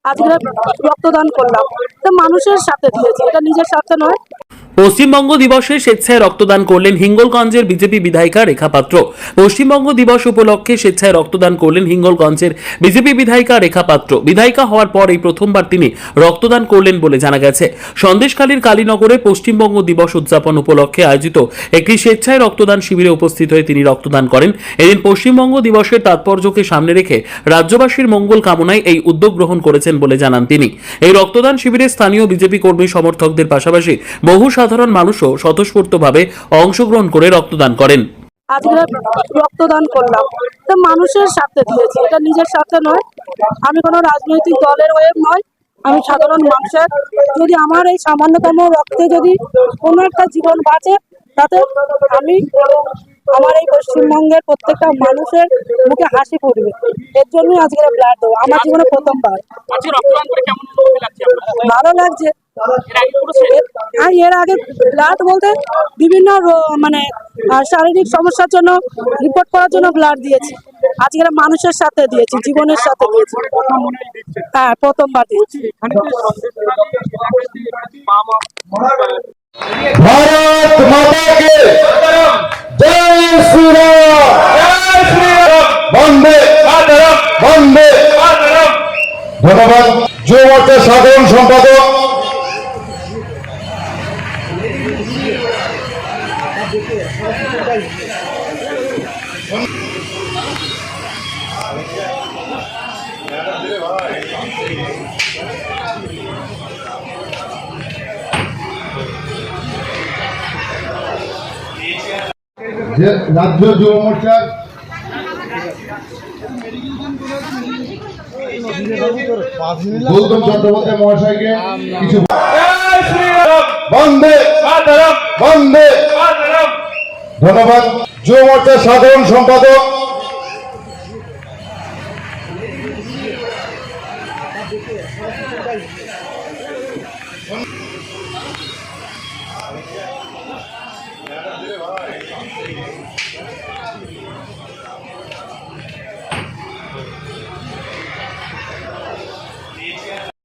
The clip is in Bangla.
আজকে রক্তদান করলাম, তো মানুষের সাথে দিয়েছি, এটা নিজের স্বার্থে নয়। পশ্চিমবঙ্গ দিবসে স্বেচ্ছায় রক্তদান করলেন হিঙ্গলগঞ্জের বিজেপি বিধায়িকা রেখা পাত্র। পশ্চিমবঙ্গ দিবস উপলক্ষে স্বেচ্ছায় রক্তদান করলেন হিঙ্গলগঞ্জের বিজেপি বিধায়িকা রেখা পাত্র। বিধায়িকা হওয়ার পর এই প্রথমবার তিনি রক্তদান করলেন বলে জানা গেছে। সন্দেশখালীর কালীনগরে পশ্চিমবঙ্গ দিবস উদযাপন উপলক্ষে আয়োজিত একটি স্বেচ্ছায় রক্তদান শিবিরে উপস্থিত হয়ে তিনি রক্তদান করেন। এদিন পশ্চিমবঙ্গ দিবসের তাৎপর্যকে সামনে রেখে রাজ্যবাসীর মঙ্গল কামনায় এই উদ্যোগ গ্রহণ করেছেন বলে জানান তিনি। এই রক্তদান শিবিরে স্থানীয় বিজেপি কর্মী সমর্থকদের পাশাপাশি বহু সাধারণ মানুষও স্বতঃস্ফূর্তভাবে অংশগ্রহণ করে রক্তদান করেন। আজকে রক্তদান করলাম, তো মানুষের স্বার্থে দিয়েছি, এটা নিজের স্বার্থে নয়। আমি কোনো রাজনৈতিক দলের হয়ে নয়, আমি সাধারণ মানুষের, যদি আমার এই সামান্যতম রক্তে যদি কোনো একটা জীবন বাঁচে, তাতে আমি এবং আমার এই পশ্চিমবঙ্গের প্রত্যেকটা মানুষের মুখে হাসি ফুটবে। এর জন্যই আজকে ব্লাড দেবো, আমার জীবনে প্রথমবার। ভালো লাগছে। আর এর আগে ব্লাড বলতে বিভিন্ন মানে শারীরিক সমস্যার জন্য রিপোর্ট করার জন্য ব্লাড দিয়েছি, আজকে মানুষের সাথে দিয়েছি, জীবনের সাথে দিয়েছি। হ্যাঁ, প্রথমবার দিয়েছি। भारत माता के जय श्री राम, जय श्री राम, वंदे मातरम, वंदे मातरम। ধন্যবাদ। যুব মোর্চার সাধারণ সম্পাদক রাজ্য যুব মোর্চার গৌতম চট্টোপাধ্যায় মহাশয়কে কিছু বন্দে মাতরম, বন্দে মাতরম। ধন্যবাদ। যুব মোর্চার সাধারণ সম্পাদক